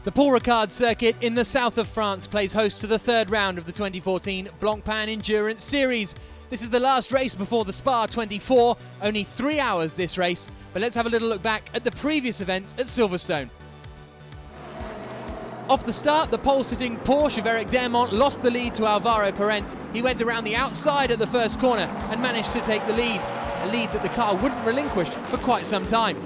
The Paul Ricard circuit in the south of France plays host to the third round of the 2014 Blancpain Endurance Series. This is the last race before the Spa 24, only 3 hours this race, but let's have a little look back at the previous event at Silverstone. Off the start, the pole-sitting Porsche of Eric Dermont lost the lead to Alvaro Parent. He went around the outside at the first corner and managed to take the lead, a lead that the car wouldn't relinquish for quite some time.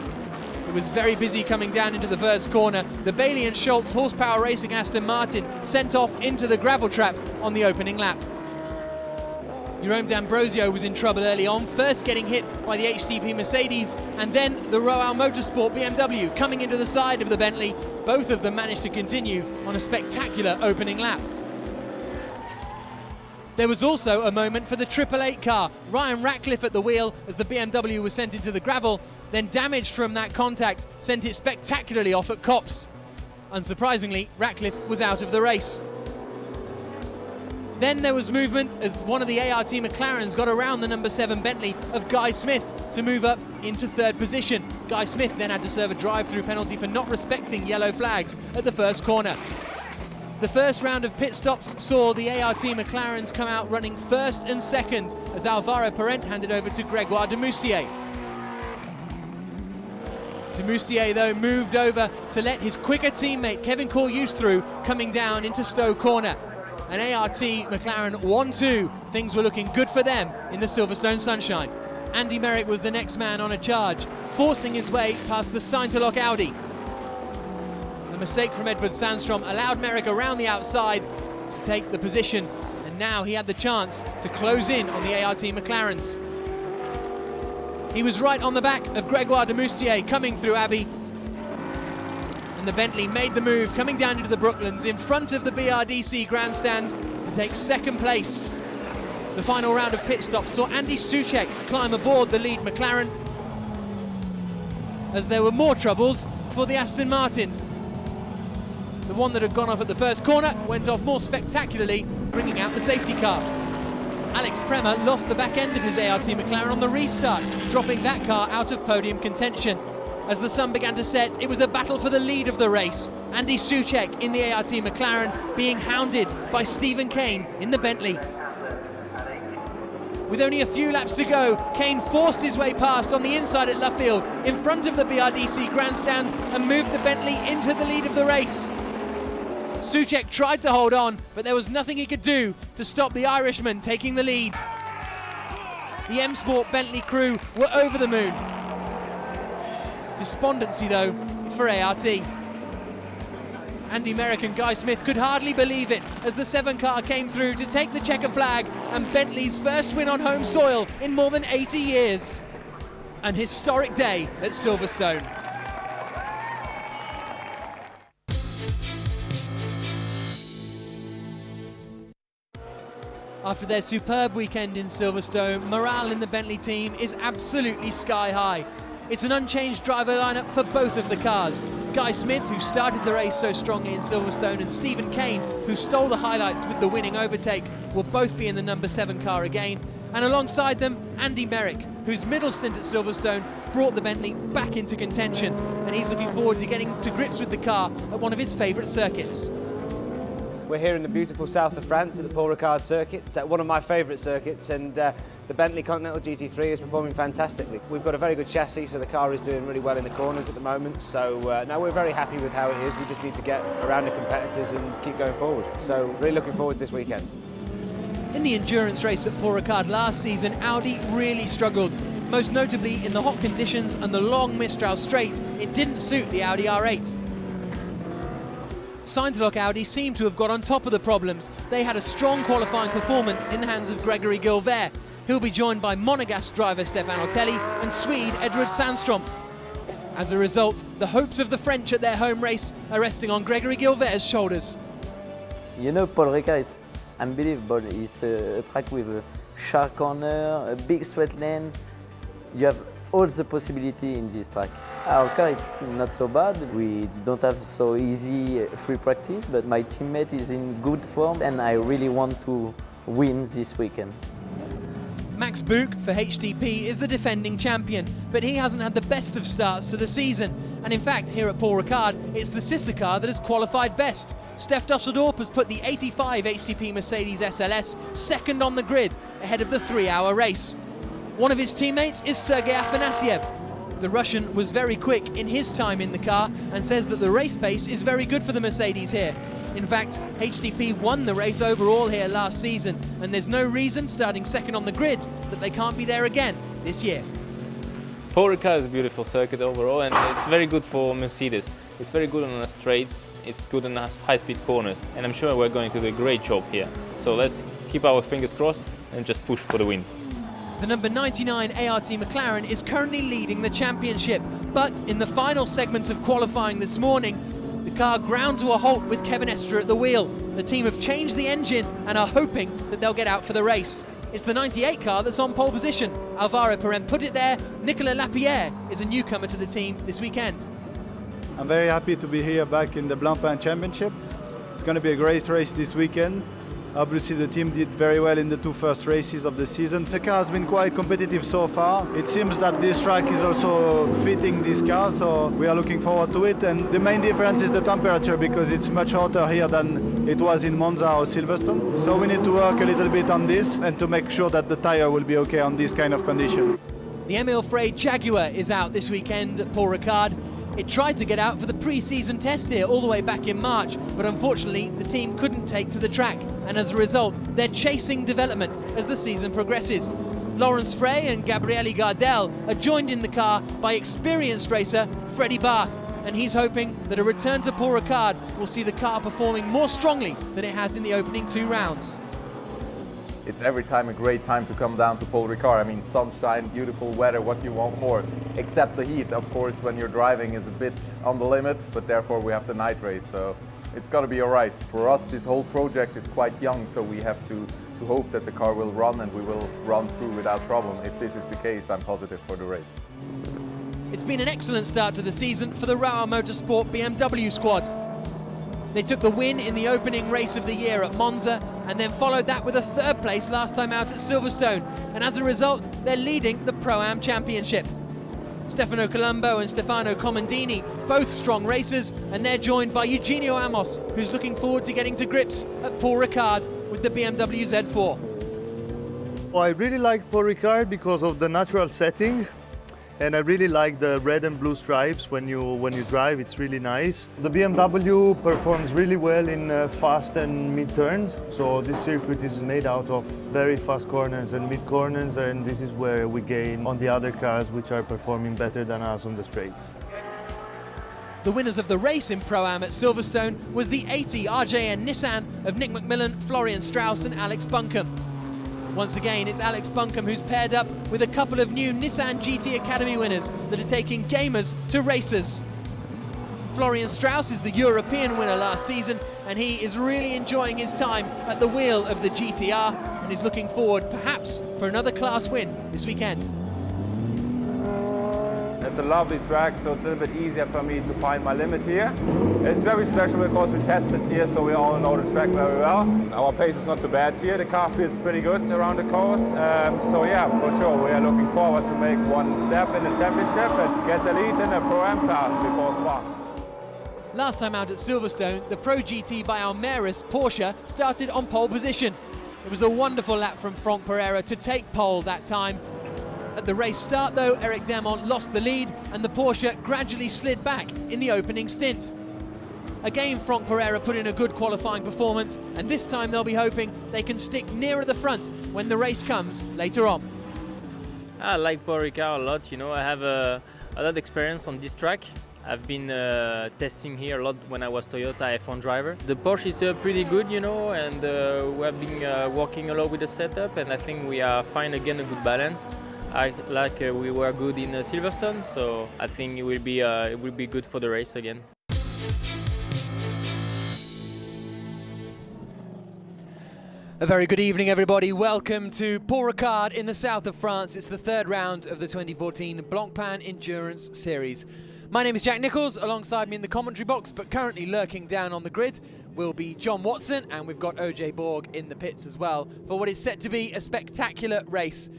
It was very busy coming down into the first corner. The Bailey and Schultz horsepower racing Aston Martin sent off into the gravel trap on the opening lap. Jerome D'Ambrosio was in trouble early on, first getting hit by the HTP Mercedes and then the SRO Motorsports BMW coming into the side of the Bentley. Both of them managed to continue on a spectacular opening lap. There was also a moment for the 888 car. Ryan Ratcliffe at the wheel as the BMW was sent into the gravel, then damage from that contact sent it spectacularly off at Copse. Unsurprisingly, Ratcliffe was out of the race. Then there was movement as one of the ART McLarens got around the number 7 Bentley of Guy Smith to move up into third position. Guy Smith then had to serve a drive-through penalty for not respecting yellow flags at the first corner. The first round of pit stops saw the ART McLarens come out running first and second as Alvaro Parent handed over to Grégoire de Moustier. De Moustier, though, moved over to let his quicker teammate Kevin Courteous through, coming down into Stowe Corner. An ART McLaren 1-2. Things were looking good for them in the Silverstone sunshine. Andy Merrick was the next man on a charge, forcing his way past the Saint-Aloc Audi. A mistake from Edward Sandstrom allowed Merrick around the outside to take the position, and now he had the chance to close in on the ART McLarens. He was right on the back of Grégoire de Moustier coming through Abbey, and the Bentley made the move coming down into the Brooklands in front of the BRDC grandstand to take second place. The final round of pit stops saw Andy Soucek climb aboard the lead McLaren as there were more troubles for the Aston Martins. The one that had gone off at the first corner went off more spectacularly, bringing out the safety car. Alex Premer lost the back end of his ART McLaren on the restart, dropping that car out of podium contention. As the sun began to set, it was a battle for the lead of the race. Andy Soucek in the ART McLaren being hounded by Stephen Kane in the Bentley. With only a few laps to go, Kane forced his way past on the inside at Luffield in front of the BRDC grandstand and moved the Bentley into the lead of the race. Soucek tried to hold on, but there was nothing he could do to stop the Irishman taking the lead. The M Sport Bentley crew were over the moon. Despondency, though, for ART. Andy Merrick and Guy Smith could hardly believe it as the 7 car came through to take the checker flag and Bentley's first win on home soil in more than 80 years. An historic day at Silverstone. After their superb weekend in Silverstone, morale in the Bentley team is absolutely sky high. It's an unchanged driver lineup for both of the cars. Guy Smith, who started the race so strongly in Silverstone, and Stephen Kane, who stole the highlights with the winning overtake, will both be in the number 7 car again. And alongside them, Andy Merrick, whose middle stint at Silverstone brought the Bentley back into contention, and he's looking forward to getting to grips with the car at one of his favourite circuits. We're here in the beautiful south of France at the Paul Ricard circuit. It's one of my favourite circuits, and the Bentley Continental GT3 is performing fantastically. We've got a very good chassis, so the car is doing really well in the corners at the moment. So now we're very happy with how it is. We just need to get around the competitors and keep going forward. So really looking forward to this weekend. In the endurance race at Paul Ricard last season, Audi really struggled. Most notably in the hot conditions and the long Mistral straight, it didn't suit the Audi R8. Saint-Aloc Audi seemed to have got on top of the problems. They had a strong qualifying performance in the hands of Gregory Gilbert. He'll be joined by Monegasque driver Stefano Telli and Swede Edward Sandstrom. As a result, the hopes of the French at their home race are resting on Gregory Gilbert's shoulders. You know, Paul Ricard is unbelievable. It's a track with a sharp corner, a big straight lane. You have all the possibility in this track. Our car is not so bad. We don't have so easy free practice, but my teammate is in good form and I really want to win this weekend. Max Buch for HTP is the defending champion, but he hasn't had the best of starts to the season. And in fact, here at Paul Ricard, it's the sister car that has qualified best. Steph Dusseldorp has put the 85 HTP Mercedes SLS second on the grid, ahead of the 3-hour race. One of his teammates is Sergei Afanasiev. The Russian was very quick in his time in the car and says that the race pace is very good for the Mercedes here. In fact, HTP won the race overall here last season, and there's no reason, starting second on the grid, that they can't be there again this year. Paul Ricard is a beautiful circuit overall, and it's very good for Mercedes. It's very good on the straights, it's good on the high-speed corners, and I'm sure we're going to do a great job here. So let's keep our fingers crossed and just push for the win. The number 99 ART McLaren is currently leading the championship, but in the final segment of qualifying this morning, the car ground to a halt with Kevin Estre at the wheel. The team have changed the engine and are hoping that they'll get out for the race. It's the 98 car that's on pole position. Alvaro Perrin put it there. Nicolas Lapierre is a newcomer to the team this weekend. I'm very happy to be here back in the Blancpain Championship. It's going to be a great race this weekend. Obviously the team did very well in the two first races of the season. The car has been quite competitive so far. It seems that this track is also fitting this car, so we are looking forward to it. And the main difference is the temperature, because it's much hotter here than it was in Monza or Silverstone. So we need to work a little bit on this and to make sure that the tire will be okay on this kind of condition. The Emile Frey Jaguar is out this weekend at Paul Ricard. It tried to get out for the pre-season test here all the way back in March, but unfortunately the team couldn't take to the track, and as a result they're chasing development as the season progresses. Lawrence Frey and Gabriele Gardel are joined in the car by experienced racer Freddie Barth, and he's hoping that a return to Paul Ricard will see the car performing more strongly than it has in the opening 2 rounds. It's every time a great time to come down to Paul Ricard. I mean, sunshine, beautiful weather, what you want more? Except the heat, of course, when you're driving is a bit on the limit, but therefore we have the night race, so it's got to be all right. For us, this whole project is quite young, so we have to hope that the car will run and we will run through without problem. If this is the case, I'm positive for the race. It's been an excellent start to the season for the SRO Motorsport BMW squad. They took the win in the opening race of the year at Monza and then followed that with a 3rd place last time out at Silverstone, and as a result they're leading the Pro-Am Championship. Stefano Colombo and Stefano Comandini, both strong racers, and they're joined by Eugenio Amos, who's looking forward to getting to grips at Paul Ricard with the BMW Z4. Well, I really like Paul Ricard because of the natural setting, and I really like the red and blue stripes when you drive. It's really nice. The BMW performs really well in fast and mid turns, so this circuit is made out of very fast corners and mid corners, and this is where we gain on the other cars which are performing better than us on the straights. The winners of the race in Pro-Am at Silverstone was the 80 RJN Nissan of Nick McMillan, Florian Strauss and Alex Buncombe. Once again, it's Alex Buncombe who's paired up with a couple of new Nissan GT Academy winners that are taking gamers to racers. Florian Strauss is the European winner last season, and he is really enjoying his time at the wheel of the GTR and is looking forward perhaps for another class win this weekend. It's a lovely track, so it's a little bit easier for me to find my limit here. It's very special because we tested here, so we all know the track very well. Our pace is not too bad here. The car feels pretty good around the course. So yeah, for sure, we are looking forward to make one step in the championship and get the lead in the Pro-Am class before Spa. Last time out at Silverstone, the Pro GT by Almeris Porsche started on pole position. It was a wonderful lap from Franck Pereira to take pole that time. At the race start though, Eric Demont lost the lead and the Porsche gradually slid back in the opening stint. Again, Franck Pereira put in a good qualifying performance, and this time they'll be hoping they can stick nearer the front when the race comes later on. I like Paul Ricard a lot, you know, I have a lot of experience on this track. I've been testing here a lot when I was Toyota F1 driver. The Porsche is pretty good, you know, and we have been working a lot with the setup, and I think we are finding again a good balance. We were good in Silverstone, so I think it will be good for the race again. A very good evening, everybody. Welcome to Paul Ricard in the south of France. It's the 3rd round of the 2014 Blancpain Endurance Series. My name is Jack Nichols. Alongside me in the commentary box, but currently lurking down on the grid, will be John Watson, and we've got OJ Borg in the pits as well for what is set to be a spectacular race.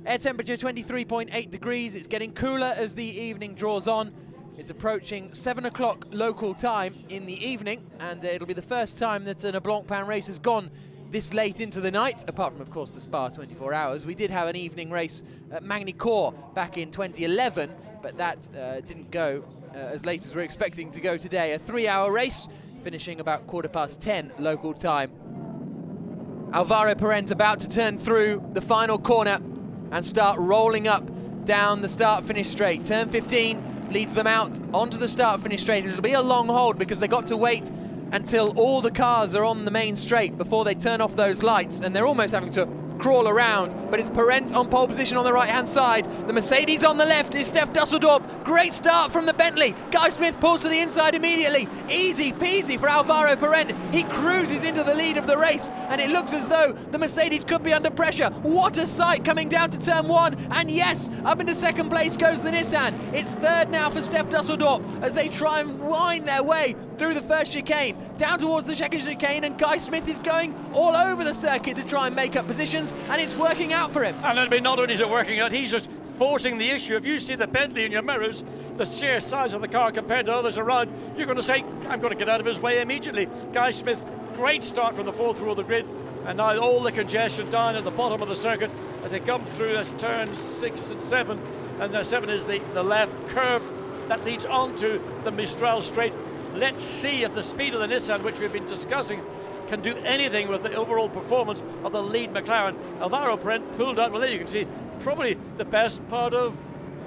Air temperature 23.8 degrees. It's getting cooler as the evening draws on. It's approaching 7 o'clock local time in the evening, and it'll be the first time that a Blancpain race has gone this late into the night, apart from, of course, the Spa 24 Hours. We did have an evening race at Magny-Cours back in 2011, but that didn't go as late as we're expecting to go today. A 3-hour race, finishing about 10:15 local time. Alvaro Parent about to turn through the final corner and start rolling up down the start-finish straight. Turn 15 leads them out onto the start-finish straight. It'll be a long hold because they got to wait until all the cars are on the main straight before they turn off those lights, and they're almost having to crawl around. But it's Parent on pole position on the right-hand side. The Mercedes on the left is Steph Dusseldorp. Great start from the Bentley. Guy Smith pulls to the inside immediately. Easy peasy for Alvaro Parent. He cruises into the lead of the race, and it looks as though the Mercedes could be under pressure. What a sight coming down to turn 1. And yes, up into second place goes the Nissan. It's third now for Steph Dusseldorp as they try and wind their way through the first chicane, down towards the second chicane, and Guy Smith is going all over the circuit to try and make up positions, and it's working out for him. And I mean, not only is it working out, he's just forcing the issue. If you see the Bentley in your mirrors, the sheer size of the car compared to others around, you're going to say, I'm going to get out of his way immediately. Guy Smith, great start from the fourth row of the grid, and now all the congestion down at the bottom of the circuit as they come through as turns 6 and 7, and the 7 is the left curve that leads onto the Mistral straight. Let's see if the speed of the Nissan, which we've been discussing, can do anything with the overall performance of the lead McLaren. Alvaro Parent pulled out, well, there you can see, probably the best part of,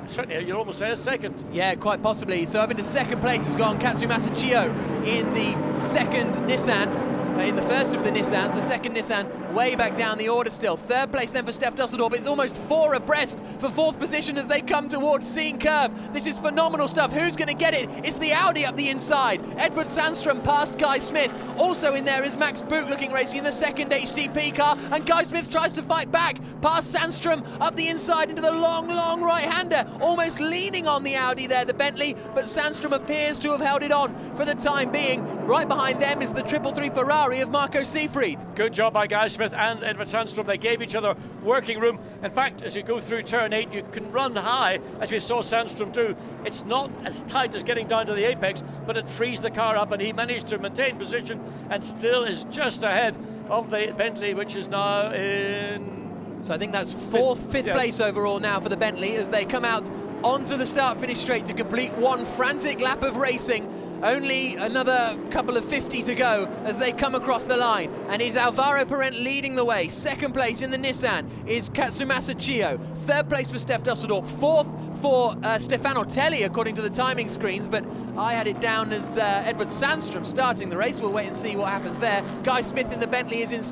certainly you'd almost say, a second. Yeah, quite possibly. So up into second place has gone Katsumasa Chiyo in the second Nissan. In the first of the Nissans, the second Nissan way back down the order still. Third place then for Steph Dusseldorp. It's almost 4 abreast for fourth position as they come towards Seine Curve. This is phenomenal stuff. Who's going to get it? It's the Audi up the inside. Edward Sandstrom past Guy Smith. Also in there is Max Buch looking racing in the second HDP car, and Guy Smith tries to fight back past Sandstrom up the inside into the long right-hander, almost leaning on the Audi there, the Bentley, but Sandstrom appears to have held it on for the time being. Right behind them is the 333 Ferrari of Marco Seefried. Good job by Guy Smith and Edward Sandstrom. They gave each other working room. In fact, as you go through turn 8, you can run high, as we saw Sandstrom do. It's not as tight as getting down to the apex, but it frees the car up, and he managed to maintain position and still is just ahead of the Bentley, which is now in... So I think that's fifth yes. place overall now for the Bentley as they come out onto the start-finish straight to complete one frantic lap of racing. Only another couple of 50 to go as they come across the line, and it's Alvaro Parent leading the way. Second place in the Nissan is Katsumasa Chiyo. Third place for Steph Dusseldorp. Fourth for Stefano Telli according to the timing screens, but I had it down as Edward Sandstrom starting the race. We'll wait and see what happens there. Guy Smith in the Bentley is in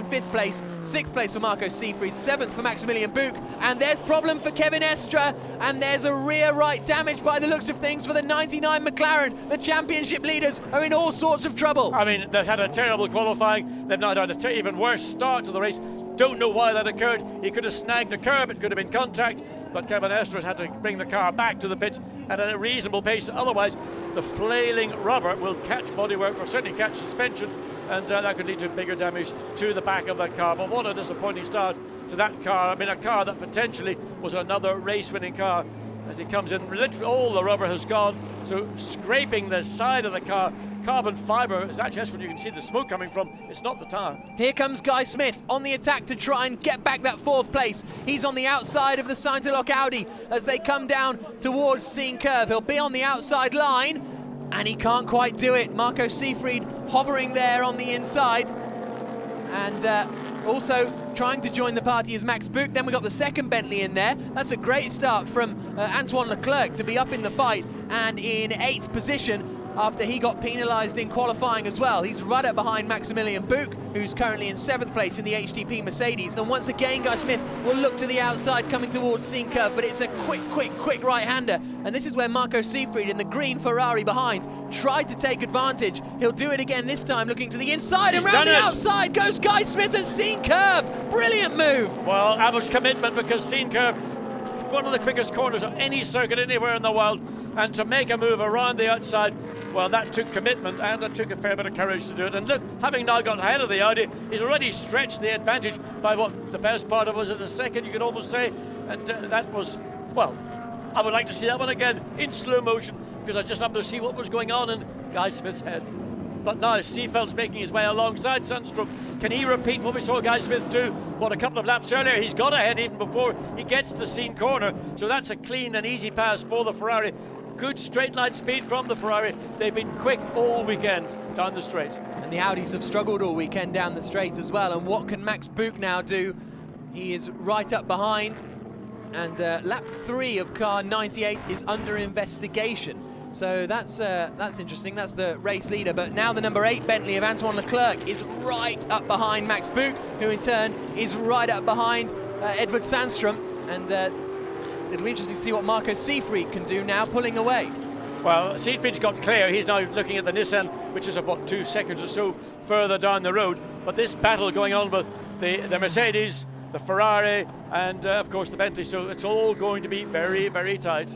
fifth place. Sixth place for Marco Seefried. Seventh for Maximilian Buch. And there's problem for Kevin Estre, and there's a rear right damage by the looks of things for the 99 McLaren. The championship leaders are in all sorts of trouble. I mean, they've had a terrible qualifying. They've now had an even worse start to the race. Don't know why that occurred. He could have snagged a curb, it could have been contact, but Kevin Estre had to bring the car back to the pit at a reasonable pace. Otherwise, the flailing rubber will catch bodywork, or certainly catch suspension, and that could lead to bigger damage to the back of that car. But what a disappointing start to that car. I mean, a car that potentially was another race-winning car. As he comes in, literally all the rubber has gone, so scraping the side of the car. Carbon fibre is actually, that's where you can see the smoke coming from. It's not the tire. Here comes Guy Smith on the attack to try and get back that fourth place. He's on the outside of the Saint-Eloque Audi as they come down towards Seine Curve. He'll be on the outside line, and he can't quite do it. Marco Seefried hovering there on the inside, and also trying to join the party is Max Buch. Then we got the second Bentley in there. That's a great start from Antoine Leclerc to be up in the fight and in 8th position after he got penalised in qualifying as well. He's right up behind Maximilian Buch, who's currently in 7th place in the HDP Mercedes. And once again, Guy Smith will look to the outside coming towards Seine Curve, but it's a quick right-hander. And this is where Marco Seefried in the green Ferrari behind tried to take advantage. He'll do it again this time, looking to the inside, and round the outside goes Guy Smith at Seine Curve. Brilliant move. Well, that was commitment, because Seine Curve, one of the quickest corners of any circuit anywhere in the world, and to make a move around the outside, well, that took commitment, and it took a fair bit of courage to do it. And look, having now got ahead of the Audi, he's already stretched the advantage by what the best part of was at a second, you could almost say, and that was, well, I would like to see that one again in slow motion, because I just happened to see what was going on in Guy Smith's head. But now Seefeld's making his way alongside Sandstrom. Can he repeat what we saw Guy Smith do, a couple of laps earlier? He's got ahead even before he gets to Scene Corner. So that's a clean and easy pass for the Ferrari. Good straight line speed from the Ferrari. They've been quick all weekend down the straight. And the Audis have struggled all weekend down the straight as well. And what can Max Buch now do? He is right up behind. And lap 3 of car 98 is under investigation. So that's interesting. That's the race leader. But now the number 8 Bentley of Antoine Leclerc is right up behind Max Buch, who in turn is right up behind Edvard Sandstrom. And it'll be interesting to see what Marco Seefried can do now, pulling away. Well, Seefried's got clear. He's now looking at the Nissan, which is about 2 seconds or so further down the road. But this battle going on with the Mercedes, the Ferrari, and of course the Bentley. So it's all going to be very, very tight.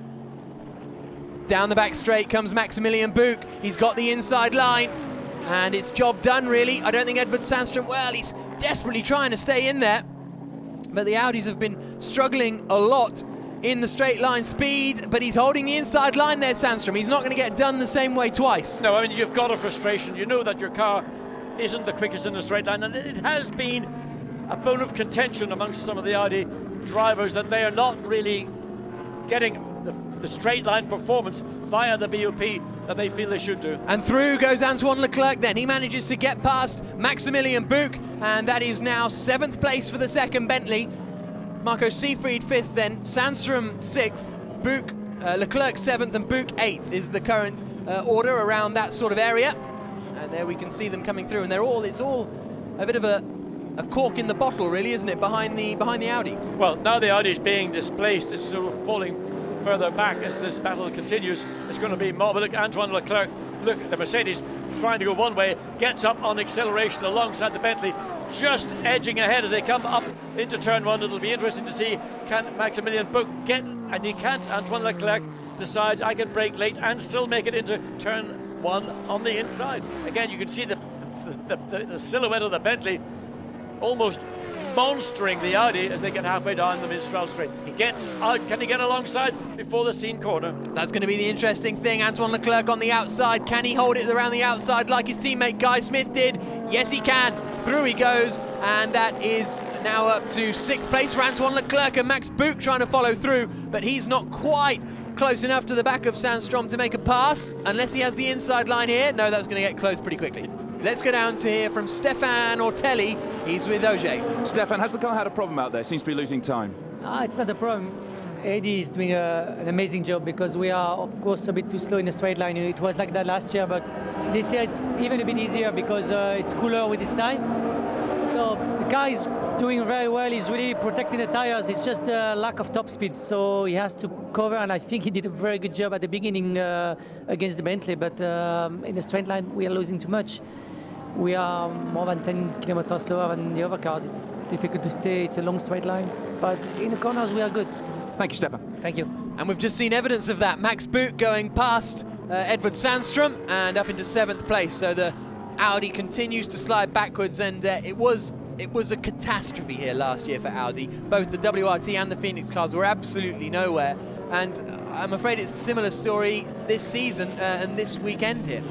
Down the back straight comes Maximilian Buch. He's got the inside line, and it's job done, really. I don't think Edvard Sandstrom, well, he's desperately trying to stay in there, but the Audis have been struggling a lot in the straight line speed, but he's holding the inside line there, Sandstrom. He's not going to get done the same way twice. No, I mean, you've got a frustration. You know that your car isn't the quickest in the straight line, and it has been a bone of contention amongst some of the Audi drivers that they are not really getting the straight line performance via the BOP that they feel they should do. And through goes Antoine Leclerc then. He manages to get past Maximilian Buch, and that is now 7th place for the second Bentley. Marco Seefried 5th then, Sandstrom 6th, Leclerc 7th and Buch 8th is the current order around that sort of area. And there we can see them coming through, and it's all a bit of a cork in the bottle, really, isn't it, behind the Audi? Well, now the Audi is being displaced. It's sort of falling further back as this battle continues. It's going to be more. But look, Antoine Leclerc, look, the Mercedes trying to go one way, gets up on acceleration alongside the Bentley, just edging ahead as they come up into turn 1. It'll be interesting to see, can Maximilian Buch get, and he can't. Antoine Leclerc decides, I can brake late and still make it into turn 1 on the inside. Again, you can see the silhouette of the Bentley almost monstering the Audi as they get halfway down the Mistral straight. He gets out. Can he get alongside before the Scene Corner? That's going to be the interesting thing. Antoine Leclerc on the outside. Can he hold it around the outside like his teammate Guy Smith did? Yes, he can. Through he goes, and that is now up to 6th place for Antoine Leclerc, and Max Buch trying to follow through, but he's not quite close enough to the back of Sandstrom to make a pass, unless he has the inside line here. No, that's going to get close pretty quickly. Let's go down to hear from Stefan Ortelli. He's with Auger. Stefan, has the car had a problem out there? Seems to be losing time. It's not a problem. Eddie is doing an amazing job, because we are, of course, a bit too slow in the straight line. It was like that last year, but this year it's even a bit easier because it's cooler with this time. So the car is doing very well. He's really protecting the tires. It's just a lack of top speed, so he has to cover, and I think he did a very good job at the beginning against the Bentley, but in the straight line we are losing too much. We are more than 10 kilometers slower than the other cars. It's difficult to stay. It's a long straight line, but in the corners we are good. Thank you, Stefan. Thank you. And we've just seen evidence of that. Max Buch going past Edvard Sandstrom and up into 7th place. So the Audi continues to slide backwards, and it was a catastrophe here last year for Audi. Both the WRT and the Phoenix cars were absolutely nowhere, and I'm afraid it's a similar story this season and this weekend here.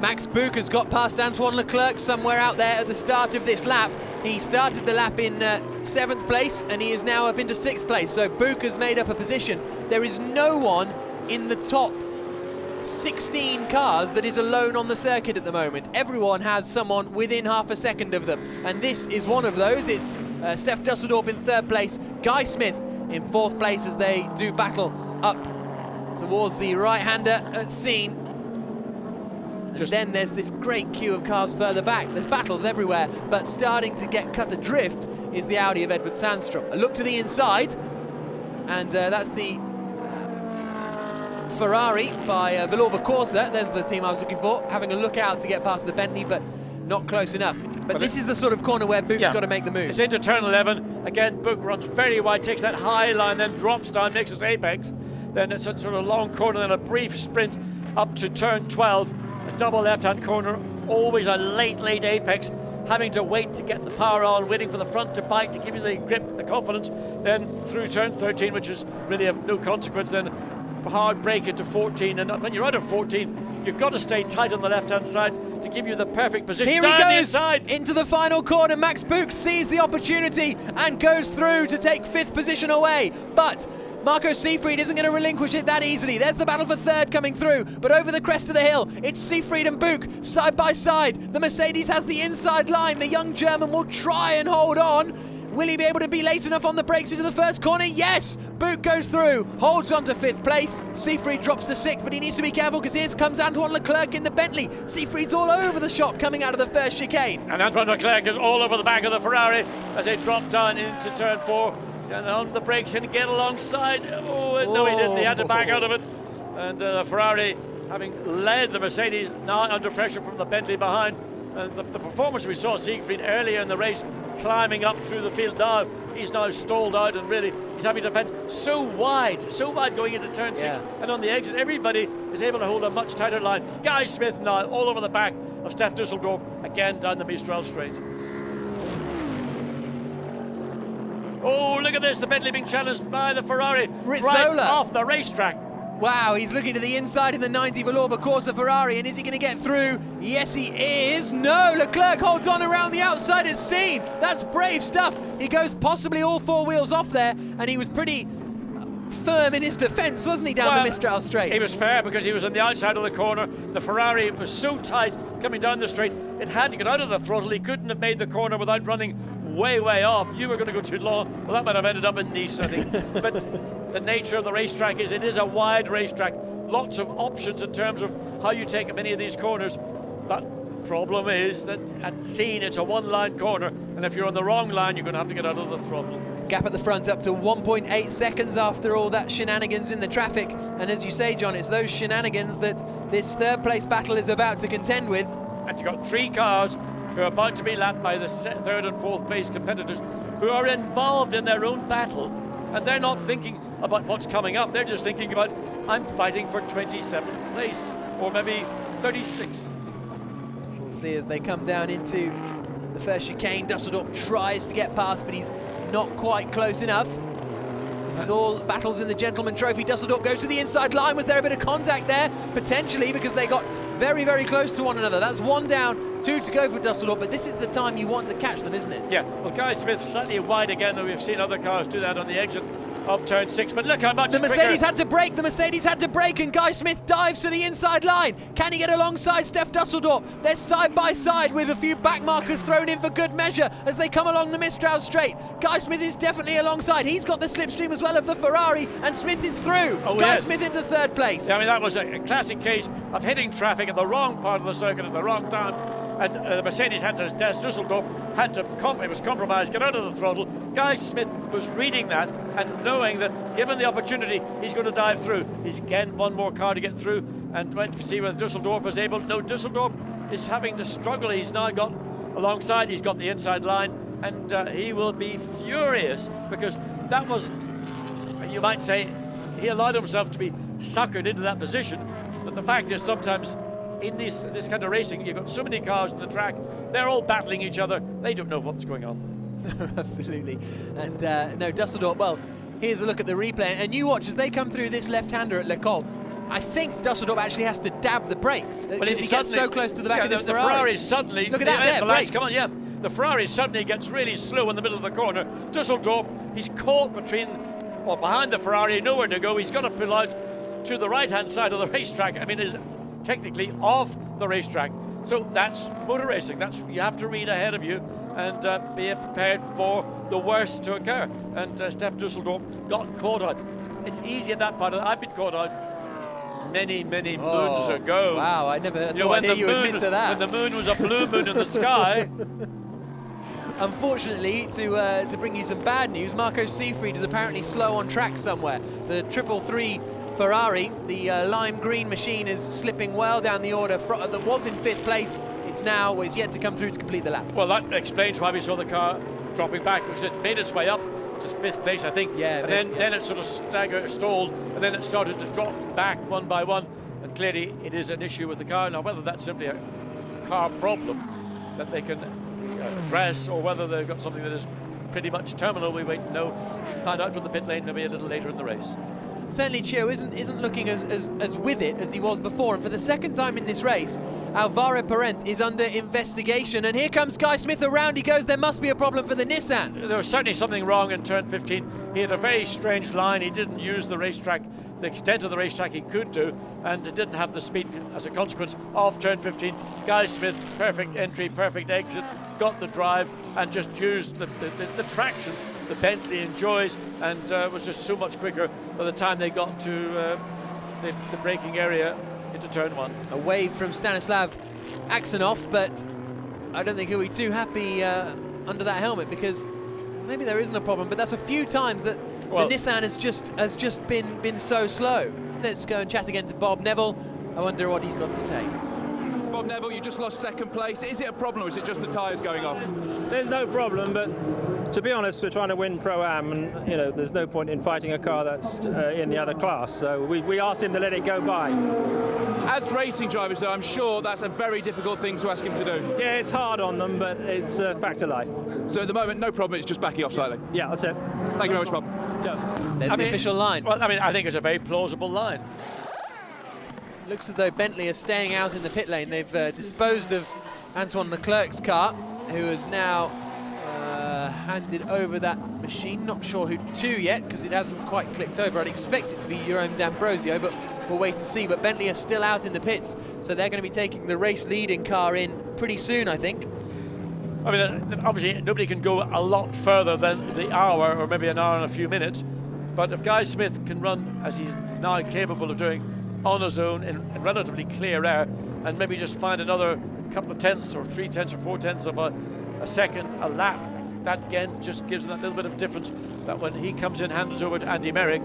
Max Buch has got past Antoine Leclerc somewhere out there at the start of this lap. He started the lap in 7th place, and he is now up into 6th place. So Buch has made up a position. There is no one in the top 16 cars that is alone on the circuit at the moment. Everyone has someone within half a second of them, and this is one of those. It's Steph Dusseldorp in 3rd place, Guy Smith in 4th place as they do battle up towards the right-hander at Scene. And then there's this great queue of cars further back. There's battles everywhere, but starting to get cut adrift is the Audi of Edvard Sandstrom. A look to the inside, and that's the Ferrari by Villorba Corsa. There's the team I was looking for, having a look out to get past the Bentley, but not close enough. But this is the sort of corner where Buch's got to make the move. It's into turn 11. Again, Buch runs very wide, takes that high line, then drops down, makes his apex. Then it's a sort of long corner, then a brief sprint up to turn 12. A double left-hand corner, always a late apex. having to wait to get the power on, waiting for the front to bite to give you the grip, the confidence, then through turn 13, which is really of no consequence, then hard brake into 14, and when you're out of 14, you've got to stay tight on the left-hand side to give you the perfect position. Here down he the goes inside. into the final corner. Max Buch sees the opportunity and goes through to take 5th position away, but Marco Seefried isn't going to relinquish it that easily. There's the battle for 3rd coming through, but over the crest of the hill, it's Seefried and Buch side by side. The Mercedes has the inside line. The young German will try and hold on. Will he be able to be late enough on the brakes into the first corner? Yes! Buch goes through, holds on to 5th place. Seefried drops to 6th, but he needs to be careful because here comes Antoine Leclerc in the Bentley. Seefried's all over the shop coming out of the first chicane. And Antoine Leclerc is all over the back of the Ferrari as they drop down into turn 4. And on the brakes and get alongside. Oh, no, he didn't. He had to back out of it. And the Ferrari, having led the Mercedes, now under pressure from the Bentley behind. And the performance we saw Siegfried earlier in the race, climbing up through the field now, he's now stalled out and really he's having to defend so wide going into turn 6. And on the exit, everybody is able to hold a much tighter line. Guy Smith now all over the back of Stef Dusseldorf, again down the Mistral Straight. Oh, look at this, the Bentley being challenged by the Ferrari right off the racetrack. Wow, he's looking to the inside in the 90 Valour Corsa Ferrari, and is he going to get through? Yes, he is. No, Leclerc holds on around the outside as seen. That's brave stuff. He goes possibly all 4 wheels off there, and he was pretty firm in his defence, wasn't he, down the Mistral Straight? He was fair because he was on the outside of the corner. The Ferrari was so tight coming down the straight, it had to get out of the throttle. He couldn't have made the corner without running way off. You were going to go too long. Well, that might have ended up in Nice, I think. But the nature of the racetrack is it is a wide racetrack. Lots of options in terms of how you take many of these corners. But the problem is that at Scene, it's a one-line corner. And if you're on the wrong line, you're going to have to get out of the throttle. Gap at the front up to 1.8 seconds after all that shenanigans in the traffic. And as you say, John, it's those shenanigans that this 3rd place battle is about to contend with. And you've got 3 cars who are about to be lapped by the 3rd and 4th place competitors who are involved in their own battle, and they're not thinking about what's coming up. They're just thinking about, I'm fighting for 27th place or maybe 36th. We'll see as they come down into the first chicane. Dusseldorp tries to get past, but he's not quite close enough. This is all battles in the Gentleman Trophy. Dusseldorp goes to the inside line. Was there a bit of contact there? Potentially, because they got very close to one another. That's 1 down, 2 to go for Dusseldorp, but this is the time you want to catch them, isn't it? Yeah, well, Guy Smith slightly wide again, and we've seen other cars do that on the exit of turn 6, but look how much the Mercedes had to brake, and Guy Smith dives to the inside line. Can he get alongside Stef Dusseldorp? They're side by side with a few back markers thrown in for good measure as they come along the Mistral Straight. Guy Smith is definitely alongside. He's got the slipstream as well of the Ferrari, and Smith is through. Guy Smith into 3rd place. Yeah, I mean, that was a classic case of hitting traffic at the wrong part of the circuit at the wrong time. And the Mercedes had to, Dusseldorp had to, it was compromised, get out of the throttle. Guy Smith was reading that and knowing that given the opportunity, he's going to dive through. He's again 1 more car to get through, and went to see whether Dusseldorp was able. No, Dusseldorp is having to struggle. He's now got alongside, he's got the inside line, and he will be furious because that was, you might say, he allowed himself to be suckered into that position. But the fact is sometimes in this kind of racing, you've got so many cars on the track, they're all battling each other, they don't know what's going on. Absolutely. And no, Dusseldorp, well, here's a look at the replay, and you watch as they come through this left-hander at Le Col. I think Dusseldorp actually has to dab the brakes because he gets so close to the back of this Ferrari. The Ferrari suddenly, look at that there, the lights come on, yeah. The Ferrari suddenly gets really slow in the middle of the corner. Dusseldorp, he's caught behind the Ferrari, nowhere to go. He's got to pull out to the right-hand side of the racetrack. I mean, is technically off the racetrack. So that's motor racing. You have to read ahead of you and be prepared for the worst to occur. And Stef Dusseldorp got caught out. It's easy at that part. I've been caught out many moons ago. Wow, I never thought I'd hear you admit to that. When the moon was a blue moon in the sky. Unfortunately, to bring you some bad news, Marco Seefried is apparently slow on track somewhere. The 333 Ferrari, the lime green machine, is slipping well down the order. That was in 5th place. It's yet to come through to complete the lap. Well, that explains why we saw the car dropping back, because it made its way up to 5th place, I think. Yeah. And then it sort of stalled, and then it started to drop back one by one. And clearly, it is an issue with the car. Now, whether that's simply a car problem that they can address, or whether they've got something that is pretty much terminal. We wait to know, find out from the pit lane maybe a little later in the race. Certainly Chio isn't looking as with it as he was before, and for the second time in this race, Alvaro Parent is under investigation, and here comes Guy Smith. Around he goes. There must be a problem for the Nissan. There was certainly something wrong in turn 15. He had a very strange line. He didn't use the racetrack, the extent of the racetrack he could do, and it didn't have the speed as a consequence of turn 15. Guy Smith, perfect entry, perfect exit, got the drive, and just used the traction the Bentley enjoys, and was just so much quicker by the time they got to the braking area into turn 1. A wave from Stanislav Aksenov, but I don't think he'll be too happy under that helmet, because maybe there isn't a problem, but that's a few times that the Nissan has just been so slow. Let's go and chat again to Bob Neville. I wonder what he's got to say. Bob Neville, you just lost second place. Is it a problem, or is it just the tyres going off? There's no problem, but to be honest, we're trying to win Pro-Am, and there's no point in fighting a car that's in the other class, so we asked him to let it go by. As racing drivers, though, I'm sure that's a very difficult thing to ask him to do. Yeah, it's hard on them, but it's a fact of life. So at the moment, no problem, it's just backing off slightly? Yeah, that's it. Thank you very much, Bob. Yeah. There's the official line. Well, I think it's a very plausible line. Looks as though Bentley are staying out in the pit lane. They've disposed of Antoine Leclerc's car, who has now handed over that machine. Not sure who to yet, because it hasn't quite clicked over. I'd expect it to be Jerome D'Ambrosio, but we'll wait and see. But Bentley are still out in the pits, so they're going to be taking the race-leading car in pretty soon, I think. I mean, obviously nobody can go a lot further than the hour, or maybe an hour and a few minutes. But if Guy Smith can run, as he's now capable of doing, on his own in relatively clear air, and maybe just find another couple of tenths or 3 tenths or 4 tenths of a second a lap, that again just gives that little bit of difference, that when he comes in, hands over to Andy Merrick,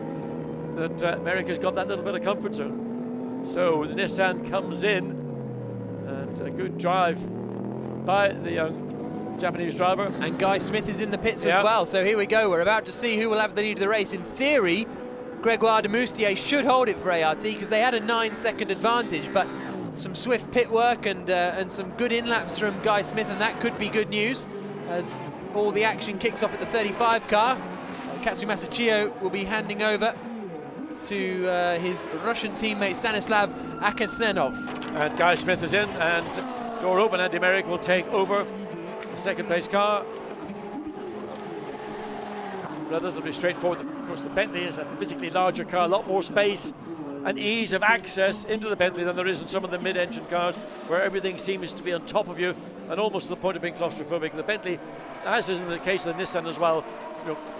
that Merrick has got that little bit of comfort zone. So the Nissan comes in, and a good drive by the young Japanese driver. And Guy Smith is in the pits as well, so here we go. We're about to see who will have the lead of the race. In theory, Gregoire de Moustier should hold it for ART, because they had a 9-second advantage, but some swift pit work and some good in-laps from Guy Smith, and that could be good news as all the action kicks off at the 35 car. Katsumasa Chio will be handing over to his Russian teammate Stanislav Aksenov. And Guy Smith is in, and door open. Andy Merrick will take over the second place car. Relatively straightforward. Of course, the Bentley is a physically larger car, a lot more space and ease of access into the Bentley than there is in some of the mid-engine cars, where everything seems to be on top of you and almost to the point of being claustrophobic. The Bentley, as is in the case of the Nissan as well,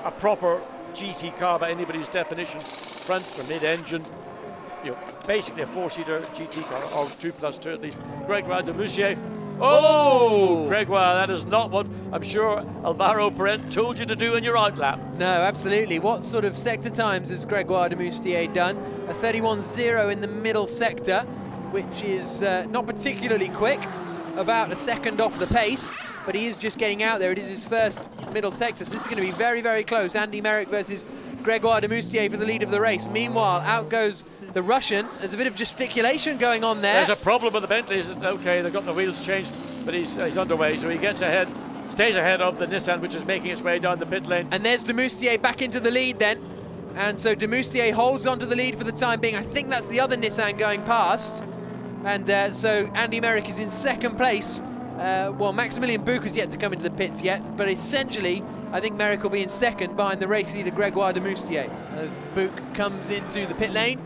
a proper GT car by anybody's definition, front or mid-engine, basically a 4-seater GT car, or 2+2 at least. Gregoire de Moustier. Oh, Gregoire, that is not what I'm sure Alvaro Parent told you to do in your outlap. No, absolutely. What sort of sector times has Gregoire de Moustier done? A 31.0 in the middle sector, which is not particularly quick, about a second off the pace, but he is just getting out there. It is his first middle sector, so this is going to be very, very close. Andy Merrick versus Gregoire de Moustier for the lead of the race. Meanwhile, out goes the Russian. There's a bit of gesticulation going on there. There's a problem with the Bentley. Okay, they've got the wheels changed, but he's underway, so he gets ahead, stays ahead of the Nissan, which is making its way down the pit lane. And there's de Moustier back into the lead then. And so de Moustier holds onto the lead for the time being. I think that's the other Nissan going past. And so Andy Merrick is in second place. Well, Maximilian Buch has yet to come into the pits yet, but essentially, I think Merrick will be in second behind the race leader Gregoire de Moustier as Buch comes into the pit lane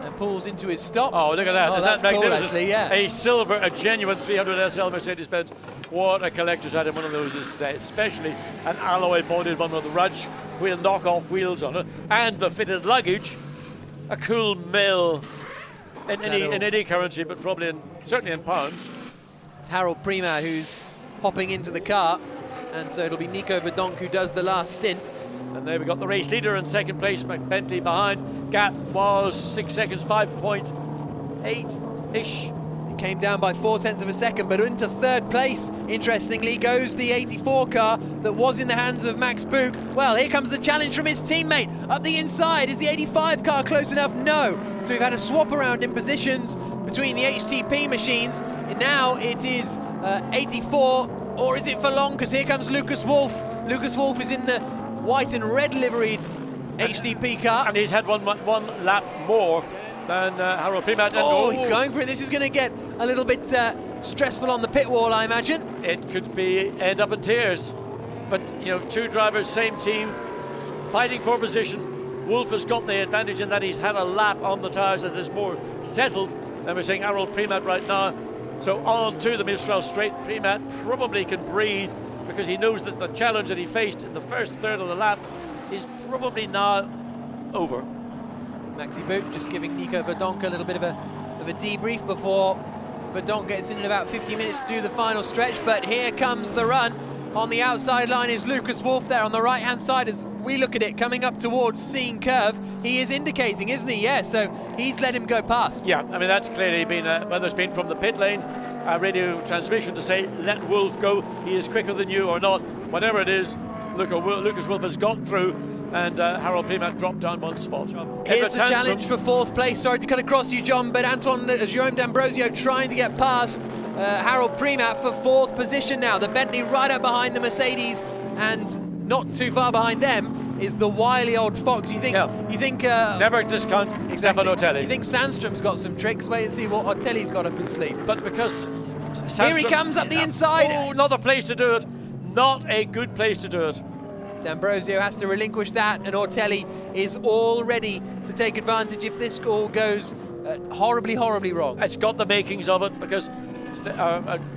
and pulls into his stop. Oh, look at that. Oh, Isn't that's that cool, magnificent? actually, yeah. A silver, a genuine 300 SL Mercedes-Benz. What a collector's item one of those is today, especially an alloy-bodied one with the Rudge wheel knock-off wheels on it, and the fitted luggage, a cool mill in any currency, but probably certainly in pounds. It's Harold Prima who's hopping into the car, and so it'll be Nico Verdonk who does the last stint. And there we got the race leader in second place, Bentley behind. Gap was 6 seconds, 5.8-ish. It came down by 0.4 of a second, but into third place, interestingly, goes the 84 car that was in the hands of Max Buch. Well, here comes the challenge from his teammate. Up the inside, is the 85 car close enough? No. So we've had a swap around in positions between the HTP machines. And now it is 84 or is it for long? Because here comes Lucas Wolff. Lucas Wolff is in the white and red liveried HDP car. And he's had one lap more than Harold Primat. Oh, he's going for it. This is going to get a little bit stressful on the pit wall, I imagine. It could end up in tears. But, you know, two drivers, same team, fighting for position. Wolff has got the advantage in that he's had a lap on the tyres that is more settled than we're seeing Harold Primat right now. So on to the Mistral straight. Primat probably can breathe because he knows that the challenge that he faced in the first third of the lap is probably now over. Maxi Boot just giving Nico Verdonk a little bit of a debrief before Verdonk gets in about 50 minutes to do the final stretch. But here comes the run. On the outside line is Lucas Wolff there on the right-hand side as we look at it, coming up towards Scene Curve. He is indicating, isn't he? Yeah, so he's let him go past. Yeah, I mean, that's clearly been, whether it's been from the pit lane, radio transmission to say, let Wolff go, he is quicker than you or not. Whatever it is, Lucas Wolff has got through and Harold Primat dropped down one spot. Here's the challenge for fourth place. Sorry to cut across you, John, but Jerome D'Ambrosio trying to get past Harold Primat for fourth position now. The Bentley right up behind the Mercedes, and not too far behind them is the wily old fox. You think? Yeah. You think? Never discount Stefano Otelli. You think Sandstrom's got some tricks? Wait and see what Otelli's got up his sleeve. But because here he comes up the inside. Oh, another place to do it. Not a good place to do it. D'Ambrosio has to relinquish that, and Otelli is all ready to take advantage if this all goes horribly, horribly wrong. It's got the makings of it because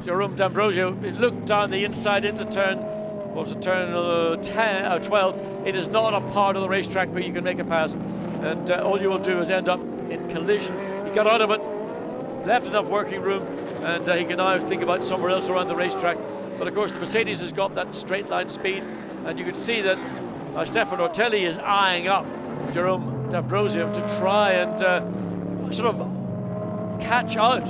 Jerome D'Ambrosio looked down the inside into turn, what was it, turn 10 or 12. It is not a part of the racetrack where you can make a pass, and all you will do is end up in collision. He got out of it, left enough working room, and he can now think about somewhere else around the racetrack. But of course the Mercedes has got that straight line speed, and you can see that Stefano Otelli is eyeing up Jerome D'Ambrosio to try and sort of catch out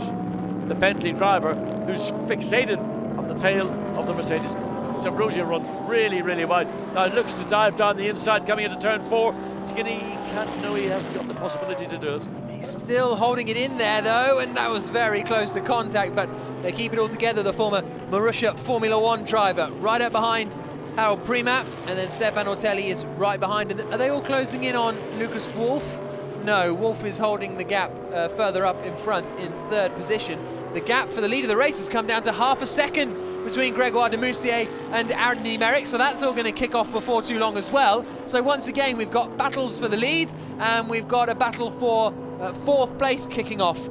the Bentley driver who's fixated on the tail of the Mercedes. D'Ambrosio runs really, really wide. Now it looks to dive down the inside coming into turn 4. He hasn't got the possibility to do it. He's still holding it in there though, and that was very close to contact, but they keep it all together. The former Marussia Formula 1 driver right up behind Harold Primat, and then Stefano Otelli is right behind. And are they all closing in on Lucas Wolff? No, Wolff is holding the gap further up in front in third position. The gap for the lead of the race has come down to half a second between Gregoire de Moustier and Andy Merrick, so that's all going to kick off before too long as well. So once again, we've got battles for the lead, and we've got a battle for fourth place kicking off.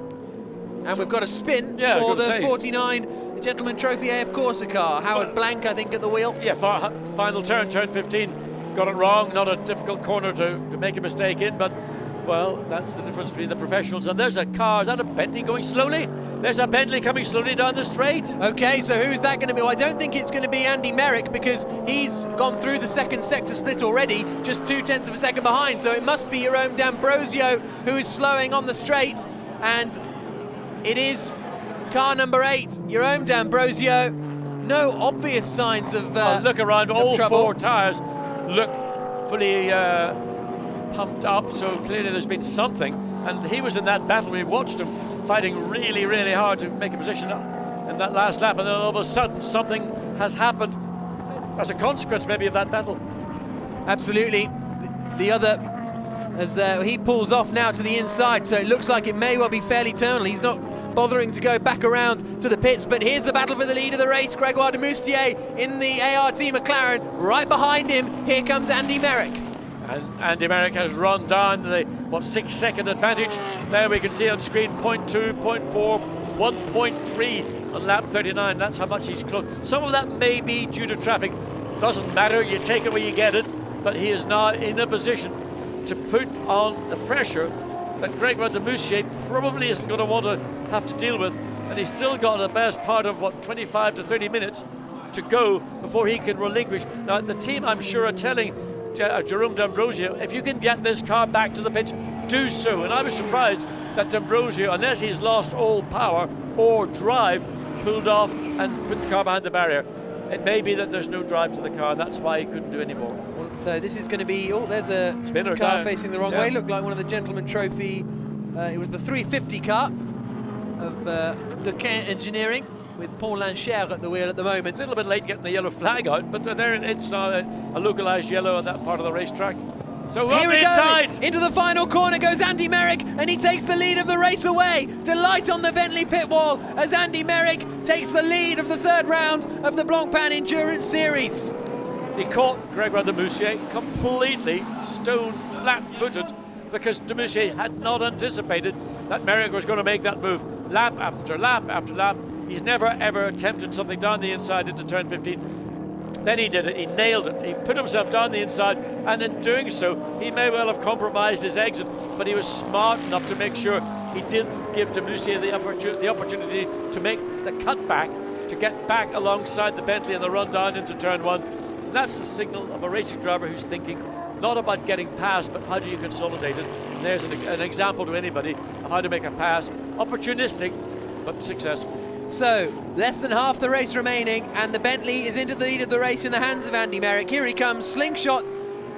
And we've got a spin for the 49 Gentleman Trophy AF Corsa car. Howard Blank, I think, at the wheel. Yeah, final turn 15. Got it wrong, not a difficult corner to make a mistake in, but well, that's the difference between the professionals. And there's a car, is that a Bentley going slowly? There's a Bentley coming slowly down the straight. Okay, so who's that going to be? Well, I don't think it's going to be Andy Merrick because he's gone through the second sector split already, just 0.2 of a second behind. So it must be Jerome D'Ambrosio who is slowing on the straight. And it is car number 8, Jerome D'Ambrosio. No obvious signs of look around, all trouble. 4 tyres look fully pumped up, so clearly there's been something. And he was in that battle, we watched him fighting really, really hard to make a position in that last lap, and then all of a sudden something has happened as a consequence maybe of that battle. Absolutely. The other, as he pulls off now to the inside, so it looks like it may well be fairly terminal. He's not bothering to go back around to the pits, but here's the battle for the lead of the race. Gregoire de Moustier in the ART McLaren, right behind him. Here comes Andy Merrick. And Andy Merrick has run down the 6-second advantage. There we can see on screen 0.2, 0.4, 1.3 on lap 39. That's how much he's close. Some of that may be due to traffic. Doesn't matter, you take it where you get it. But he is now in a position to put on the pressure that Gregoire de Moustier probably isn't going to want to have to deal with. And he's still got the best part of, 25 to 30 minutes to go before he can relinquish. Now, the team, I'm sure, are telling Jerome D'Ambrosio, if you can get this car back to the pitch, do so. And I was surprised that D'Ambrosio, unless he's lost all power or drive, pulled off and put the car behind the barrier. It may be that there's no drive to the car, and that's why he couldn't do any more. So this is going to be, there's a spinner car down. Facing the wrong way. Looked like one of the Gentleman Trophy. It was the 350 car of Duquin Engineering. with Paul Ricard at the wheel at the moment. A little bit late getting the yellow flag out, but there it's now a localised yellow at that part of the racetrack. So we're Here on we the go. inside. Into the final corner goes Andy Merrick, and he takes the lead of the race away. Delight on the Bentley pit wall as Andy Merrick takes the lead of the third round of the Blancpain Endurance Series. He caught Gregoire de Moussier completely stone flat-footed because de Moussier had not anticipated that Merrick was going to make that move. Lap after lap after lap. He's never ever attempted something down the inside into turn 15. Then he did it, he nailed it, he put himself down the inside, and in doing so, he may well have compromised his exit, but he was smart enough to make sure he didn't give de Moussier the opportunity to make the cutback, to get back alongside the Bentley and the run down into turn 1. And that's the signal of a racing driver who's thinking not about getting past, but how do you consolidate it? And there's an example to anybody of how to make a pass, opportunistic, but successful. So, less than half the race remaining, and the Bentley is into the lead of the race in the hands of Andy Merrick. Here he comes, slingshot,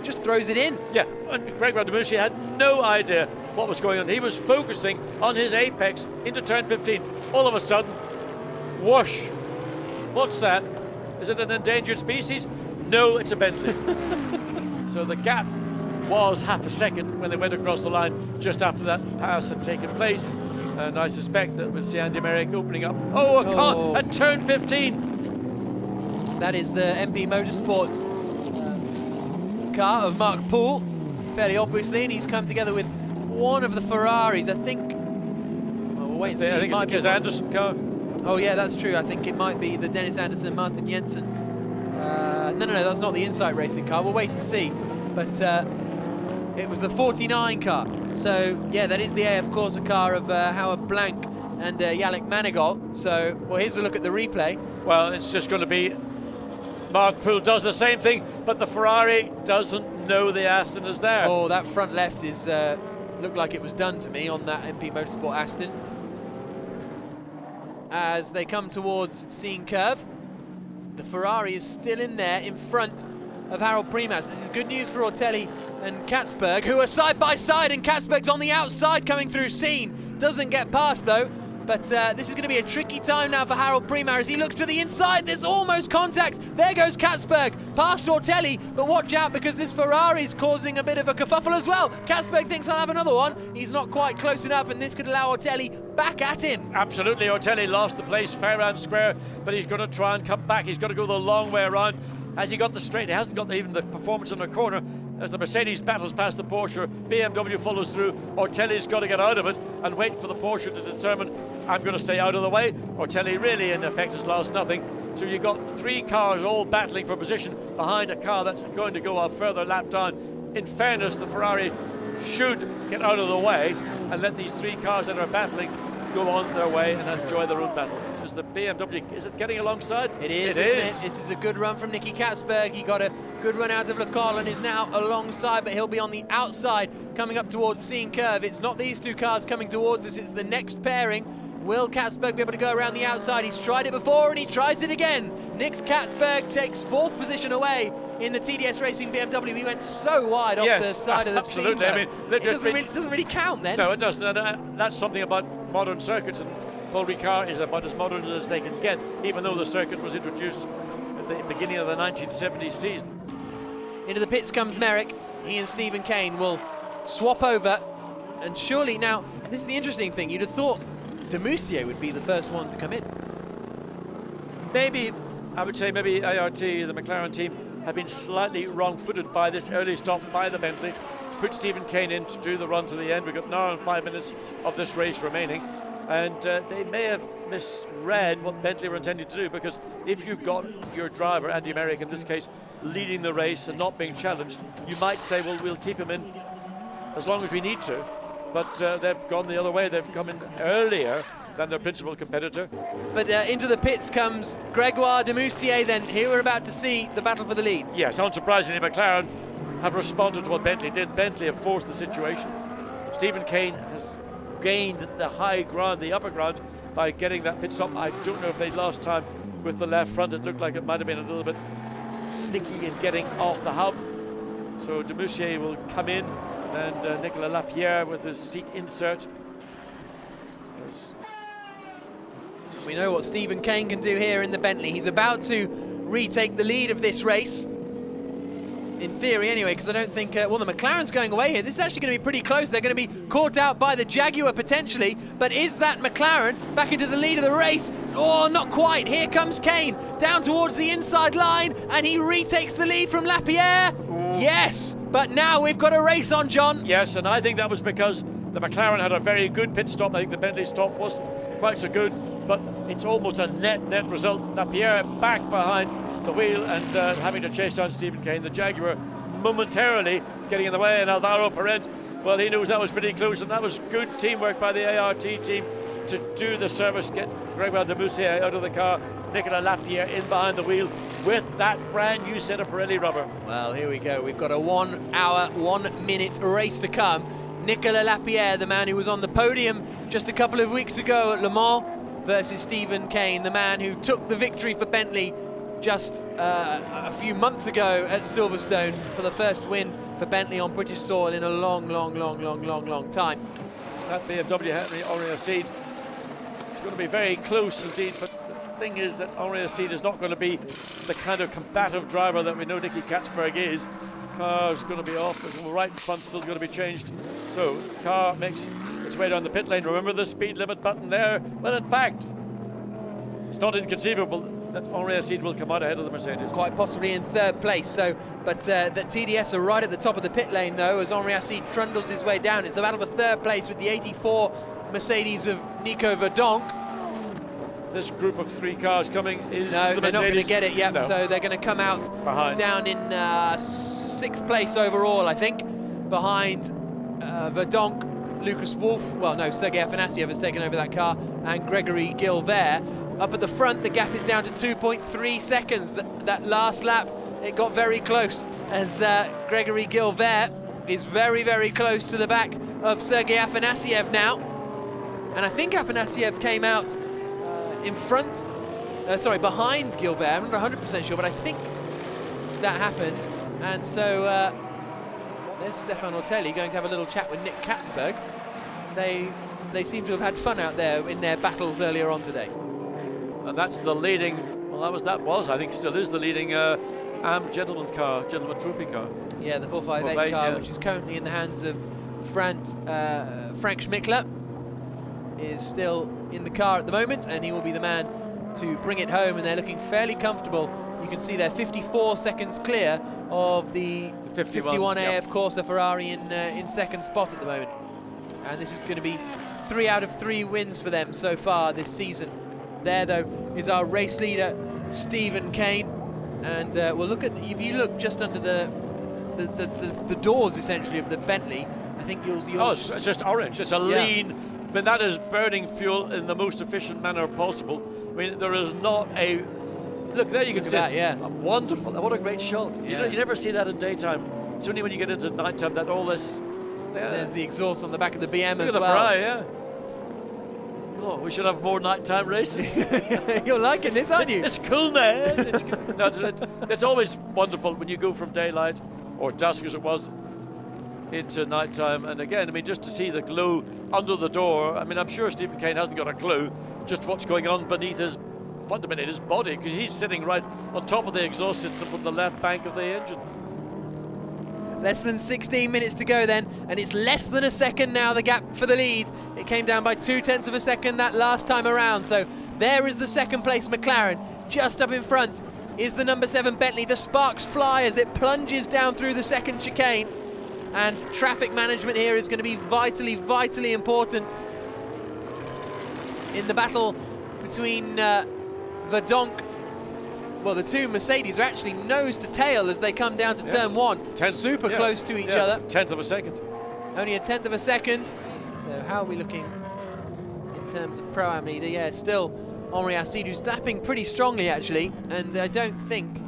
just throws it in. Yeah, and Gregoire de Moussier had no idea what was going on. He was focusing on his apex into turn 15. All of a sudden, whoosh. What's that? Is it an endangered species? No, it's a Bentley. So the gap was half a second when they went across the line just after that pass had taken place. And I suspect that we'll see Andy Merrick opening up. Oh, a car at turn 15. That is the MP Motorsports car of Mark Poole, fairly obviously, and he's come together with one of the Ferraris. I think. Well, we'll wait and see. I think it's his Anderson car. Oh yeah, that's true. I think it might be the Dennis Anderson, Martin Jensen. No, that's not the Insight Racing car. We'll wait and see. But it was the 49 car. So, yeah, that is the AF Corsa car of Howard Blank and Yannick Manigault. So, well, here's a look at the replay. Well, it's just going to be Mark Poole does the same thing, but the Ferrari doesn't know the Aston is there. Oh, that front left is looked like it was done to me on that MP Motorsport Aston. As they come towards Scene Curve, the Ferrari is still in there in front of Harold Primas. This is good news for Ortelli and Katzberg, who are side by side, and Katzberg's on the outside coming through Scene. Doesn't get past though, but this is going to be a tricky time now for Harold Primas as he looks to the inside. There's almost contact. There goes Katzberg past Ortelli, but watch out because this Ferrari is causing a bit of a kerfuffle as well. Katzberg thinks I'll have another one. He's not quite close enough, and this could allow Ortelli back at him. Absolutely, Ortelli lost the place fair and square, but he's going to try and come back. He's got to go the long way around. Has he got the straight? He hasn't got even the performance in the corner. As the Mercedes battles past the Porsche, BMW follows through. Ortelli's got to get out of it and wait for the Porsche to determine, I'm going to stay out of the way. Ortelli really, in effect, has lost nothing. So you've got three cars all battling for position behind a car that's going to go a further lap down. In fairness, the Ferrari should get out of the way and let these three cars that are battling go on their way and enjoy their own battle. Is the BMW, is it getting alongside? It is, isn't it? This is a good run from Nicky Katzberg. He got a good run out of Le Col and is now alongside, but he'll be on the outside coming up towards Scene Curve. It's not these two cars coming towards us, it's the next pairing. Will Katzberg be able to go around the outside? He's tried it before and he tries it again. Nick Katzberg takes fourth position away in the TDS Racing BMW. He went so wide off the side of the absolutely. Scene. I mean, it doesn't really count then. No, it doesn't. And that's something about modern circuits, and Paul Ricard is about as modern as they can get, even though the circuit was introduced at the beginning of the 1970s season. Into the pits comes Merrick. He and Stephen Kane will swap over, and surely now, this is the interesting thing, you'd have thought de Moussier would be the first one to come in. Maybe, I would say maybe ART, the McLaren team, have been slightly wrong-footed by this early stop by the Bentley to put Stephen Kane in to do the run to the end. We've got an hour and 5 minutes of this race remaining, and they may have misread what Bentley were intending to do, because if you've got your driver, Andy Merrick in this case, leading the race and not being challenged, you might say, well, we'll keep him in as long as we need to. But they've gone the other way. They've come in earlier than their principal competitor. But into the pits comes Gregoire de Moustier then. Here we're about to see the battle for the lead. Yes, unsurprisingly, McLaren have responded to what Bentley did. Bentley have forced the situation. Stephen Kane has gained the high ground, the upper ground, by getting that pit stop. I don't know if they lost time with the left front. It looked like it might have been a little bit sticky in getting off the hub. So de Moustier will come in, and Nicolas Lapierre with his seat insert. So We know what Stephen Kane can do here in the Bentley. He's about to retake the lead of this race. In theory anyway, because I don't think, well, the McLaren's going away here. This is actually going to be pretty close. They're going to be caught out by the Jaguar potentially, but is that McLaren back into the lead of the race? Oh, not quite. Here comes Kane down towards the inside line, and he retakes the lead from Lapierre. Yes, but now we've got a race on, John. Yes, and I think that was because the McLaren had a very good pit stop. I think the Bentley stop wasn't quite so good, but it's almost a net result. Lapierre back behind the wheel and having to chase down Stephen Kane. The Jaguar momentarily getting in the way, and Alvaro Parent, well, he knew that was pretty close, and that was good teamwork by the ART team to do the service, get Gregoire de Moussier out of the car, Nicolas Lapierre in behind the wheel with that brand new set of Pirelli rubber. Well, here we go. We've got a 1 hour, 1 minute race to come. Nicolas Lapierre, the man who was on the podium just a couple of weeks ago at Le Mans, versus Stephen Kane, the man who took the victory for Bentley just a few months ago at Silverstone for the first win for Bentley on British soil in a long time. That BMW Henry Henri Acide, it's going to be very close indeed, but the thing is that Henri Acide is not going to be the kind of combative driver that we know Nicky Katzberg is. Car's going to be off, the right front still going to be changed. So car makes its way down the pit lane. Remember the speed limit button there? Well, in fact, it's not inconceivable that Henri Acide will come out ahead of the Mercedes. Quite possibly in third place, so, but that TDS are right at the top of the pit lane though, as Henri Acide trundles his way down. It's the battle for third place with the 84 Mercedes of Nico Verdonk. This group of 3 cars coming is no, the they're Mercedes. not going to get it yet, No. so they're going to come out Behind. down in 6th place overall, I think, behind Verdonk, Lucas Wolff, well no, Sergei Afanasiev has taken over that car, and Gregory Gilbert. Up at the front, the gap is down to 2.3 seconds. That last lap, it got very close, as Gregory Gilbert is very close to the back of Sergei Afanasiev now. And I think Afanasiev came out in front, behind Gilbert. I'm not 100% sure, but I think that happened. And so there's Stefan Ortelli going to have a little chat with Nick Katzberg. They seem to have had fun out there in their battles earlier on today. And that's the leading, well that was, I think still is the leading gentleman trophy car. Yeah, the 458 car, yeah. which is currently in the hands of Frank Schmickler, is still in the car at the moment, and he will be the man to bring it home, and they're looking fairly comfortable. You can see they're 54 seconds clear of the 51 yep. AF Corsa Ferrari in second spot at the moment. And this is going to be 3 out of 3 wins for them so far this season. There, though, is our race leader, Stephen Kane. And we'll look at, if you look just under the doors, essentially, of the Bentley, I think you'll see... Oh, it's just orange. It's a lean... I mean, that is burning fuel in the most efficient manner possible. I mean, there is not a... Look, there you can see that, yeah. Wonderful. What a great shot. Yeah. You never see that in daytime. It's only when you get into nighttime that all this... Yeah. There's the exhaust on the back of the BM Look as at the well. Ferrari, yeah. God, we should have more nighttime races. You're liking this, aren't you? It's cool, man. It's, no, it's always wonderful when you go from daylight, or dusk as it was, into nighttime. And again, I mean, just to see the glow under the door, I mean, I'm sure Stephen Kane hasn't got a clue just what's going on beneath his, fundamentally his body, because he's sitting right on top of the exhaust system from the left bank of the engine. Less than 16 minutes to go then, and it's less than a second now, the gap for the lead. It came down by 0.2 of a second that last time around, so there is the second place McLaren. Just up in front is the number 7 Bentley. The sparks fly as it plunges down through the second chicane, and traffic management here is going to be vitally important in the battle between Verdonk. Well, the 2 Mercedes are actually nose to tail as they come down to turn 1. Super close to each other. 1/10 of a second. Only a 1/10 of a second. So how are we looking in terms of Pro-Am leader? Yeah, still Henri Acide, who's lapping pretty strongly actually, and I don't think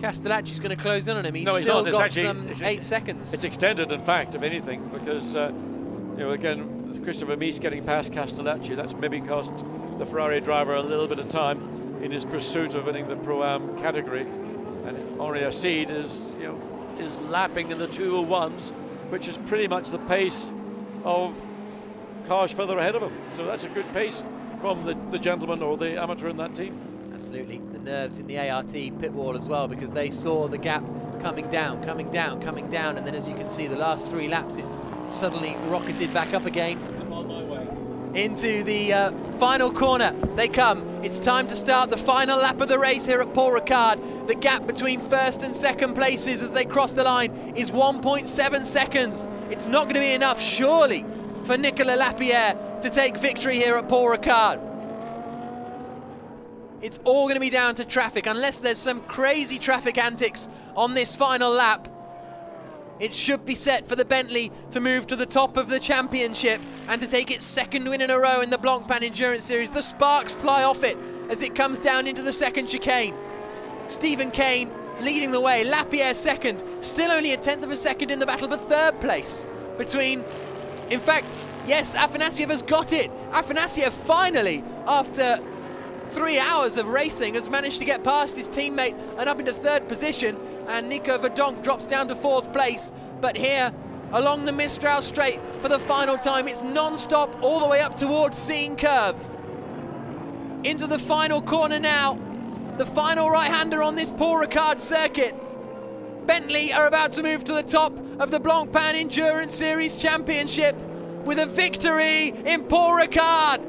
Castellacci's going to close in on him. He's still got some 8 seconds. It's extended, in fact, if anything, because you know, again, with Christopher Mies getting past Castellacci, that's maybe cost the Ferrari driver a little bit of time in his pursuit of winning the Pro-Am category. And Henri Acide is lapping in the 201s, which is pretty much the pace of cars further ahead of him. So that's a good pace from the gentleman or the amateur in that team. Absolutely. The nerves in the ART pit wall as well, because they saw the gap coming down, and then as you can see, the last 3 laps, it's suddenly rocketed back up again. I'm on my way. Into the final corner they come. It's time to start the final lap of the race here at Paul Ricard. The gap between first and second places as they cross the line is 1.7 seconds. It's not going to be enough, surely, for Nicolas Lapierre to take victory here at Paul Ricard. It's all going to be down to traffic, unless there's some crazy traffic antics on this final lap. It should be set for the Bentley to move to the top of the championship and to take its 2nd win in a row in the Blancpain Endurance Series. The sparks fly off it as it comes down into the 2nd chicane. Stephen Kane leading the way, Lapierre 2nd, still only a 1/10 of a second in the battle for 3rd place between, in fact, yes, Afanasiev has got it. Afanasiev finally, after 3 hours of racing, has managed to get past his teammate and up into 3rd position, and Nico Verdonk drops down to 4th place. But here, along the Mistral Straight for the final time, it's non-stop all the way up towards Seine Curve. Into the final corner now, the final right-hander on this Paul Ricard circuit. Bentley are about to move to the top of the Blancpain Endurance Series Championship with a victory in Paul Ricard.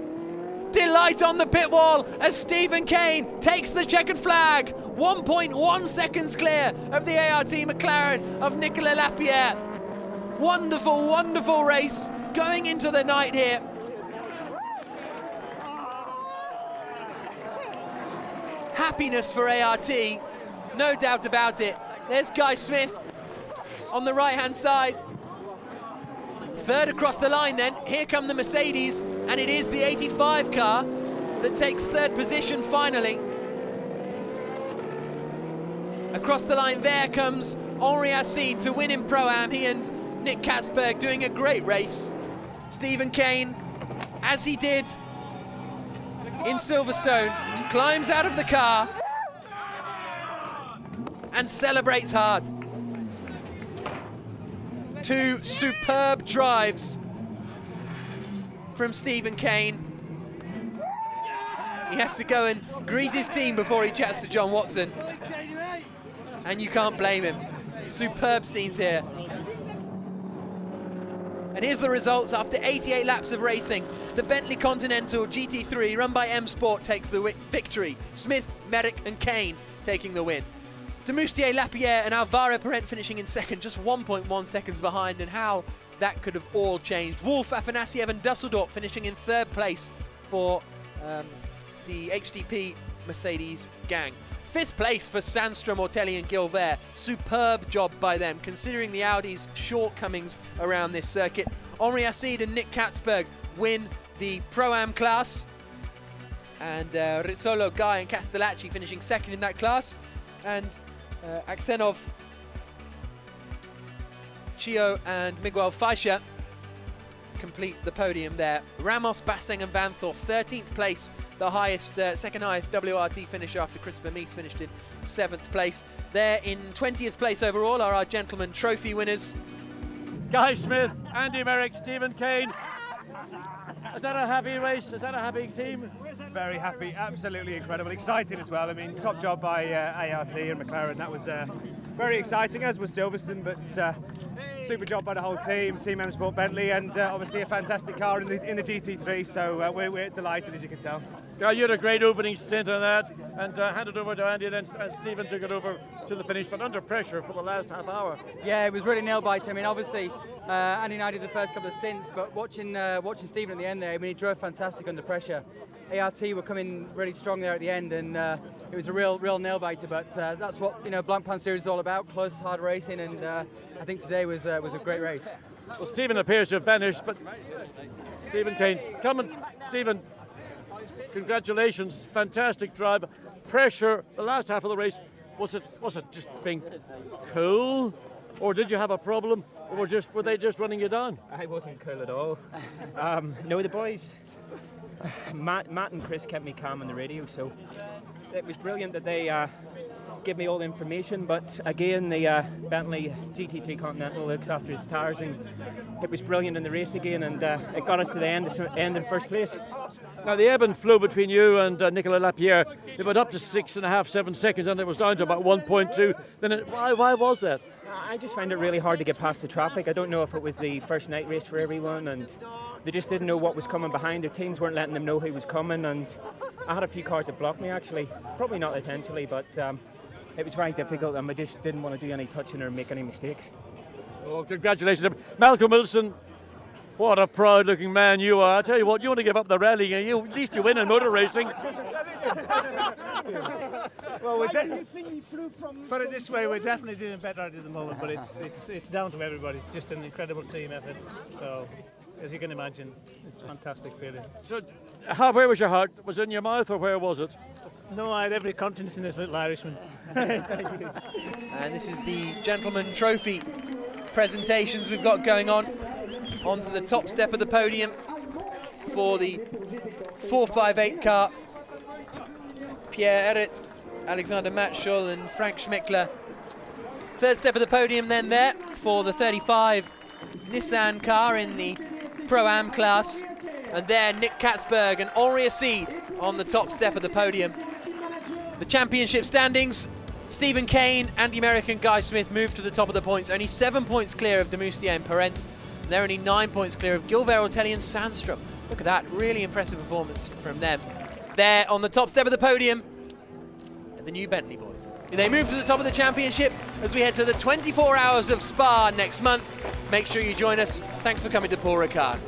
Delight on the pit wall as Stephen Kane takes the checkered flag. 1.1 seconds clear of the ART McLaren of Nicolas Lapierre. Wonderful, wonderful race going into the night here. Happiness for ART, no doubt about it. There's Guy Smith on the right-hand side. 3rd across the line then, here come the Mercedes, and it is the 85 car that takes 3rd position finally. Across the line there comes Henri Acide to win in Pro-Am, he and Nick Katzberg doing a great race. Stephen Kane, as he did in Silverstone, climbs out of the car and celebrates hard. 2 superb drives from Stephen Kane. He has to go and greet his team before he chats to John Watson. And you can't blame him. Superb scenes here. And here's the results after 88 laps of racing. The Bentley Continental GT3 run by M Sport takes the victory. Smith, Merrick and Kane taking the win. Demoustier, Lapierre and Alvaro Parent finishing in 2nd, just 1.1 seconds behind, and how that could have all changed. Wolf, Afanasiev and Dusseldorp finishing in 3rd place for the HDP Mercedes gang. 5th place for Sandstrom, Ortelli and Gilbert. Superb job by them, considering the Audi's shortcomings around this circuit. Henri Acide and Nick Katzberg win the Pro-Am class. And Rizzolo, Guy and Castellacci finishing 2nd in that class. And Aksenov, Chio and Miguel Feixa complete the podium there. Ramos, Basseng and Van Thorp, 13th place, the highest, 2nd highest WRT finisher after Christopher Meese finished in 7th place. There in 20th place overall are our gentlemen trophy winners. Guy Smith, Andy Merrick, Stephen Kane. Is that a happy race? Is that a happy team? Very happy, absolutely incredible, exciting as well. I mean, top job by ART and McLaren. That was very exciting, as was Silverstone, but super job by the whole team, Team M Sport Bentley, and obviously a fantastic car in the GT3. So we're delighted, as you can tell. Guy, you had a great opening stint on that, and handed over to Andy, and then Stephen took it over to the finish, but under pressure for the last half hour. Yeah, it was really nail-biting. I mean, obviously, Andy and I did the first couple of stints, but watching Stephen at the end there, I mean, he drove fantastic under pressure. ART were coming really strong there at the end, and it was a real nail-biter, but that's what, you know, Blancpain Series is all about, close, hard racing, and I think today was a great race. Well, Stephen appears to have vanished, but Stephen Kane, come on, Stephen. Congratulations, fantastic drive. Pressure, the last half of the race, was it just being cool? Or did you have a problem? Or were they just running you down? I wasn't cool at all. No, the boys, Matt and Chris kept me calm on the radio, so it was brilliant that they give me all the information. But again, the Bentley GT3 Continental looks after its tyres, and it was brilliant in the race again, and it got us to the end in first place. Now the ebb and flow between you and Nicolas Lapierre, it went up to 6.5, 7 seconds, and it was down to about 1.2. Then why was that? I just find it really hard to get past the traffic. I don't know if it was the first night race for everyone and they just didn't know what was coming behind. Their teams weren't letting them know who was coming, and I had a few cars that blocked me actually. Probably not intentionally, but it was very difficult and I just didn't want to do any touching or make any mistakes. Oh, congratulations. Malcolm Wilson, what a proud-looking man you are. I tell you what, you want to give up the rally, at least you win in motor racing. Well, put it this way, we're definitely doing better at the moment, but it's down to everybody. It's just an incredible team effort. So, as you can imagine, it's a fantastic feeling. So, where was your heart? Was it in your mouth or where was it? No, I had every confidence in this little Irishman. Thank you. And this is the Gentleman Trophy presentations we've got going on. Onto the top step of the podium for the 458 car. Pierre Errit, Alexander Matschul and Frank Schmickler. Third step of the podium then there for the 35 Nissan car in the Pro-Am class. And there Nick Katzberg and Henri Acide on the top step of the podium. The championship standings, Stephen Kane and the American Guy Smith moved to the top of the points, only 7 points clear of Demoustier and Parent. And they're only 9 points clear of Gilbert Ortelli and Sandstrom. Look at that, really impressive performance from them. There on the top step of the podium, the new Bentley boys. They move to the top of the championship as we head to the 24 Hours of Spa next month. Make sure you join us. Thanks for coming to Paul Ricard.